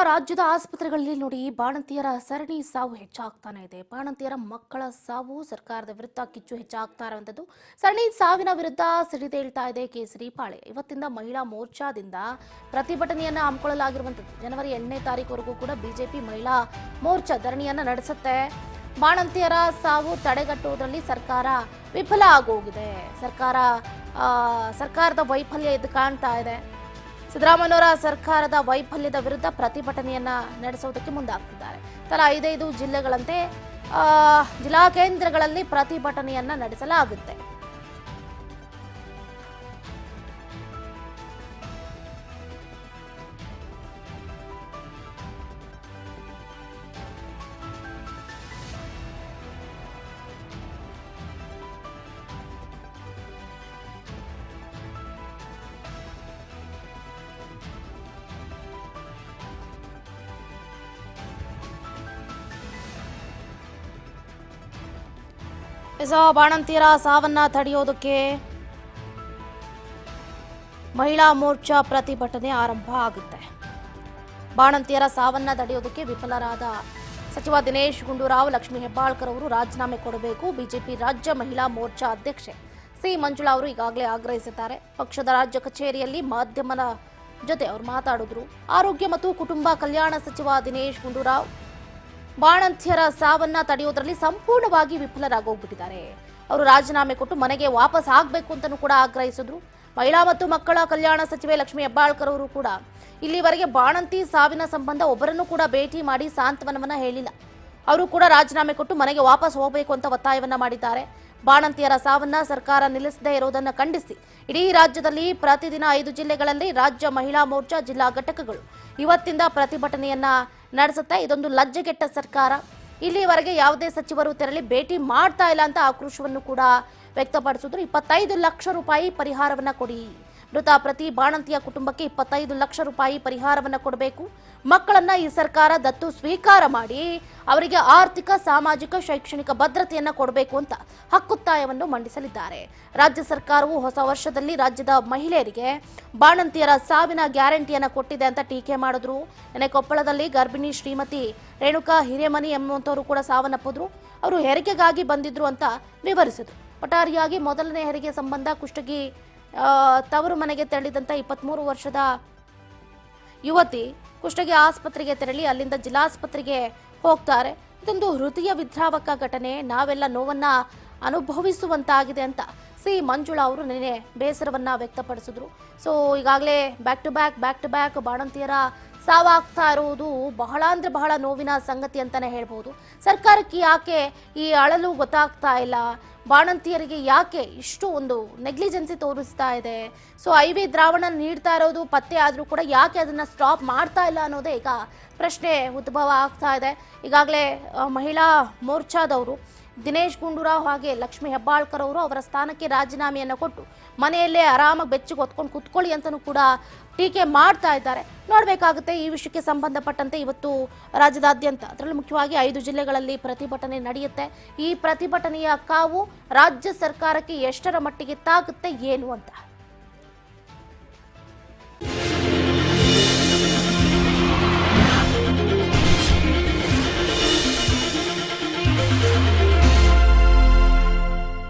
ರಾಜ್ಯದ ಆಸ್ಪತ್ರೆಗಳಲ್ಲಿ ನೋಡಿ ಬಾಣಂತಿಯರ ಸರಣಿ ಸಾವು ಹೆಚ್ಚಾಗ್ತಾನೆ ಇದೆ. ಬಾಣಂತಿಯರ ಮಕ್ಕಳ ಸಾವು ಸರ್ಕಾರದ ವಿರುದ್ಧ ಕಿಚ್ಚು ಹೆಚ್ಚಾಗ್ತಾ ಇರುವಂತದ್ದು. ಸರಣಿ ಸಾವಿನ ವಿರುದ್ಧ ಸಿಡಿದೇಳ್ತಾ ಇದೆ ಕೇಸರಿ ಪಾಳೆ. ಇವತ್ತಿಂದ ಮಹಿಳಾ ಮೋರ್ಚಾದಿಂದ ಪ್ರತಿಭಟನೆಯನ್ನ ಹಮ್ಮಿಕೊಳ್ಳಲಾಗಿರುವಂತದ್ದು. ಜನವರಿ 8ನೇ ತಾರೀಕುವರೆಗೂ ಕೂಡ ಬಿಜೆಪಿ ಮಹಿಳಾ ಮೋರ್ಚಾ ಧರಣಿಯನ್ನ ನಡೆಸುತ್ತೆ. ಬಾಣಂತಿಯರ ಸಾವು ತಡೆಗಟ್ಟುವುದರಲ್ಲಿ ಸರ್ಕಾರ ವಿಫಲ ಆಗೋಗಿದೆ. ಸರ್ಕಾರದ ವೈಫಲ್ಯ ಇದು ಕಾಣ್ತಾ ಇದೆ. ಸಿದ್ದರಾಮಯ್ಯನವರ ಸರ್ಕಾರದ ವೈಫಲ್ಯದ ವಿರುದ್ಧ ಪ್ರತಿಭಟನೆಯನ್ನ ನಡೆಸುವುದಕ್ಕೆ ಮುಂದಾಗ್ತಿದ್ದಾರೆ. ತಲಾ 5 ಜಿಲ್ಲೆಗಳಂತೆ ಜಿಲ್ಲಾ ಕೇಂದ್ರಗಳಲ್ಲಿ ಪ್ರತಿಭಟನೆಯನ್ನ ನಡೆಸಲಾಗುತ್ತೆ. ಬಾಣಂತಿಯರ ಸಾವನ್ನ ತಡೆಯೋದಕ್ಕೆ ಮಹಿಳಾ ಮೋರ್ಚಾ ಪ್ರತಿಭಟನೆ ಆರಂಭ ಆಗುತ್ತೆ. ಬಾಣಂತಿಯರ ಸಾವನ್ನ ತಡೆಯೋದಕ್ಕೆ ವಿಫಲರಾದ ಸಚಿವ ದಿನೇಶ್ ಗುಂಡೂರಾವ್, ಲಕ್ಷ್ಮೀ ಹೆಬ್ಬಾಳ್ಕರ್ ಅವರು ರಾಜೀನಾಮೆ ಕೊಡಬೇಕು. ಬಿಜೆಪಿ ರಾಜ್ಯ ಮಹಿಳಾ ಮೋರ್ಚಾ ಅಧ್ಯಕ್ಷೆ ಸಿ ಮಂಜುಳಾ ಅವರು ಈಗಾಗಲೇ ಆಗ್ರಹಿಸಿದ್ದಾರೆ. ಪಕ್ಷದ ರಾಜ್ಯ ಕಚೇರಿಯಲ್ಲಿ ಮಾಧ್ಯಮದ ಜೊತೆ ಅವರು ಮಾತಾಡಿದ್ರು. ಆರೋಗ್ಯ ಮತ್ತು ಕುಟುಂಬ ಕಲ್ಯಾಣ ಸಚಿವ ದಿನೇಶ್ ಗುಂಡೂರಾವ್ ಬಾಣಂತಿಯರ ಸಾವನ್ನ ತಡೆಯುವುದರಲ್ಲಿ ಸಂಪೂರ್ಣವಾಗಿ ವಿಫಲರಾಗೋಗ್ಬಿಟ್ಟಿದ್ದಾರೆ. ಅವರು ರಾಜೀನಾಮೆ ಕೊಟ್ಟು ಮನೆಗೆ ವಾಪಸ್ ಆಗಬೇಕು ಅಂತಲೂ ಕೂಡ ಆಗ್ರಹಿಸಿದ್ರು. ಮಹಿಳಾ ಮತ್ತು ಮಕ್ಕಳ ಕಲ್ಯಾಣ ಸಚಿವೆ ಲಕ್ಷ್ಮೀ ಹೆಬ್ಬಾಳ್ಕರ್ ಅವರು ಕೂಡ ಇಲ್ಲಿವರೆಗೆ ಬಾಣಂತಿ ಸಾವಿನ ಸಂಬಂಧ ಒಬ್ಬರನ್ನು ಕೂಡ ಭೇಟಿ ಮಾಡಿ ಸಾಂತ್ವನವನ್ನ ಹೇಳಿಲ್ಲ. ಅವರು ಕೂಡ ರಾಜೀನಾಮೆ ಕೊಟ್ಟು ಮನೆಗೆ ವಾಪಸ್ ಹೋಗಬೇಕು ಅಂತ ಒತ್ತಾಯವನ್ನ ಮಾಡಿದ್ದಾರೆ. ಬಾಣಂತಿಯರ ಸಾವನ್ನ ಸರ್ಕಾರ ನಿಲ್ಲಿಸದೇ ಇರುವುದನ್ನು ಖಂಡಿಸಿ ಇಡೀ ರಾಜ್ಯದಲ್ಲಿ ಪ್ರತಿದಿನ 5 ಜಿಲ್ಲೆಗಳಲ್ಲಿ ರಾಜ್ಯ ಮಹಿಳಾ ಮೋರ್ಚಾ ಜಿಲ್ಲಾ ಘಟಕಗಳು ಇವತ್ತಿಂದ ಪ್ರತಿಭಟನೆಯನ್ನ ನಡೆಸುತ್ತೆ. ಇದೊಂದು ಲಜ್ಜೆಗೆಟ್ಟ ಸರ್ಕಾರ. ಇಲ್ಲಿವರೆಗೆ ಯಾವುದೇ ಸಚಿವರು ತೆರಳಿ ಭೇಟಿ ಮಾಡ್ತಾ ಇಲ್ಲ ಅಂತ ಆಕ್ರೋಶವನ್ನು ಕೂಡ ವ್ಯಕ್ತಪಡಿಸಿದ್ರು. 25 ಲಕ್ಷ ರೂಪಾಯಿ ಪರಿಹಾರವನ್ನ ಕೊಡಿ. ಮೃತ ಪ್ರತಿ ಬಾಣಂತಿಯ ಕುಟುಂಬಕ್ಕೆ 25 ಲಕ್ಷ ರೂಪಾಯಿ ಪರಿಹಾರವನ್ನ ಕೊಡಬೇಕು. ಮಕ್ಕಳನ್ನ ಈ ಸರ್ಕಾರ ದತ್ತು ಸ್ವೀಕಾರ ಮಾಡಿ ಅವರಿಗೆ ಆರ್ಥಿಕ, ಸಾಮಾಜಿಕ, ಶೈಕ್ಷಣಿಕ ಭದ್ರತೆಯನ್ನ ಕೊಡಬೇಕು ಅಂತ ಹಕ್ಕೊತ್ತಾಯವನ್ನು ಮಂಡಿಸಲಿದ್ದಾರೆ. ರಾಜ್ಯ ಸರ್ಕಾರವು ಹೊಸ ವರ್ಷದಲ್ಲಿ ರಾಜ್ಯದ ಮಹಿಳೆಯರಿಗೆ ಬಾಣಂತಿಯರ ಸಾವಿನ ಗ್ಯಾರಂಟಿಯನ್ನ ಕೊಟ್ಟಿದೆ ಅಂತ ಟೀಕೆ ಮಾಡಿದ್ರು. ಕೊಪ್ಪಳದಲ್ಲಿ ಗರ್ಭಿಣಿ ಶ್ರೀಮತಿ ರೇಣುಕಾ ಹಿರೇಮನಿ ಎಂಬುವಂತವರು ಕೂಡ ಸಾವನ್ನಪ್ಪಿದ್ರು. ಅವರು ಹೆರಿಗೆಗಾಗಿ ಬಂದಿದ್ರು ಅಂತ ವಿವರಿಸಿದ್ರು. ಒಟ್ಟಾರೆಯಾಗಿ ಮೊದಲನೇ ಹೆರಿಗೆ ಸಂಬಂಧ ಕುಷ್ಟಗಿ ತವರು ಮನೆಗೆ ತೆರಳಿದಂತ 23 ವರ್ಷದ ಯುವತಿ ಕುಷ್ಟಗಿ ಆಸ್ಪತ್ರೆಗೆ ತೆರಳಿ ಅಲ್ಲಿಂದ ಜಿಲ್ಲಾಸ್ಪತ್ರೆಗೆ ಹೋಗ್ತಾರೆ. ಇದೊಂದು ಹೃದಯ ವಿದ್ರಾವಕ ಘಟನೆ. ನಾವೆಲ್ಲ ನೋವನ್ನ ಅನುಭವಿಸುವಂತಾಗಿದೆ ಅಂತ ಸಿ ಮಂಜುಳಾ ಅವರು ನಿನ್ನೆ ಬೇಸರವನ್ನ ವ್ಯಕ್ತಪಡಿಸಿದ್ರು. ಸೊ ಈಗಾಗಲೇ ಬ್ಯಾಕ್ ಟು ಬ್ಯಾಕ್ ಬಾಣಂತಿಯರ ಸಾವಾಗ್ತಾ ಇರುವುದು ಬಹಳ ಅಂದ್ರೆ ಬಹಳ ನೋವಿನ ಸಂಗತಿ ಅಂತಾನೆ ಹೇಳ್ಬೋದು. ಸರ್ಕಾರಕ್ಕೆ ಯಾಕೆ ಈ ಅಳಲು ಗೊತ್ತಾಗ್ತಾ ಇಲ್ಲ? ಬಾಣಂತಿಯರಿಗೆ ಯಾಕೆ ಇಷ್ಟು ಒಂದು ನೆಗ್ಲಿಜೆನ್ಸಿ ತೋರಿಸ್ತಾ ಇದೆ? ಸೊ IV ದ್ರಾವಣ ನೀಡ್ತಾ ಇರೋದು ಪತ್ತೆ ಆದರೂ ಕೂಡ ಯಾಕೆ ಅದನ್ನ ಸ್ಟಾಪ್ ಮಾಡ್ತಾ ಇಲ್ಲ ಅನ್ನೋದೇ ಈಗ ಪ್ರಶ್ನೆ ಉದ್ಭವ ಆಗ್ತಾ ಇದೆ. ಈಗಾಗಲೇ ಮಹಿಳಾ ಮೋರ್ಚಾದವರು ದಿನೇಶ್ ಗುಂಡೂರಾವ್ ಹಾಗೆ ಲಕ್ಷ್ಮೀ ಹೆಬ್ಬಾಳ್ಕರ್ ಅವರು ಅವರ ಸ್ಥಾನಕ್ಕೆ ರಾಜೀನಾಮೆಯನ್ನು ಕೊಟ್ಟು ಮನೆಯಲ್ಲೇ ಆರಾಮಾಗಿ ಬೆಚ್ಚಿಗೆ ಹೊತ್ಕೊಂಡು ಕುತ್ಕೊಳ್ಳಿ ಅಂತಲೂ ಕೂಡ ಟೀಕೆ ಮಾಡ್ತಾ ಇದ್ದಾರೆ. ನೋಡಬೇಕಾಗುತ್ತೆ ಈ ವಿಷಯಕ್ಕೆ ಸಂಬಂಧಪಟ್ಟಂತೆ ಇವತ್ತು ರಾಜ್ಯದಾದ್ಯಂತ ಅದರಲ್ಲೂ ಮುಖ್ಯವಾಗಿ 5 ಜಿಲ್ಲೆಗಳಲ್ಲಿ ಪ್ರತಿಭಟನೆ ನಡೆಯುತ್ತೆ. ಈ ಪ್ರತಿಭಟನೆಯ ಕಾವು ರಾಜ್ಯ ಸರ್ಕಾರಕ್ಕೆ ಎಷ್ಟರ ಮಟ್ಟಿಗೆ ತಾಗುತ್ತೆ ಏನು ಅಂತ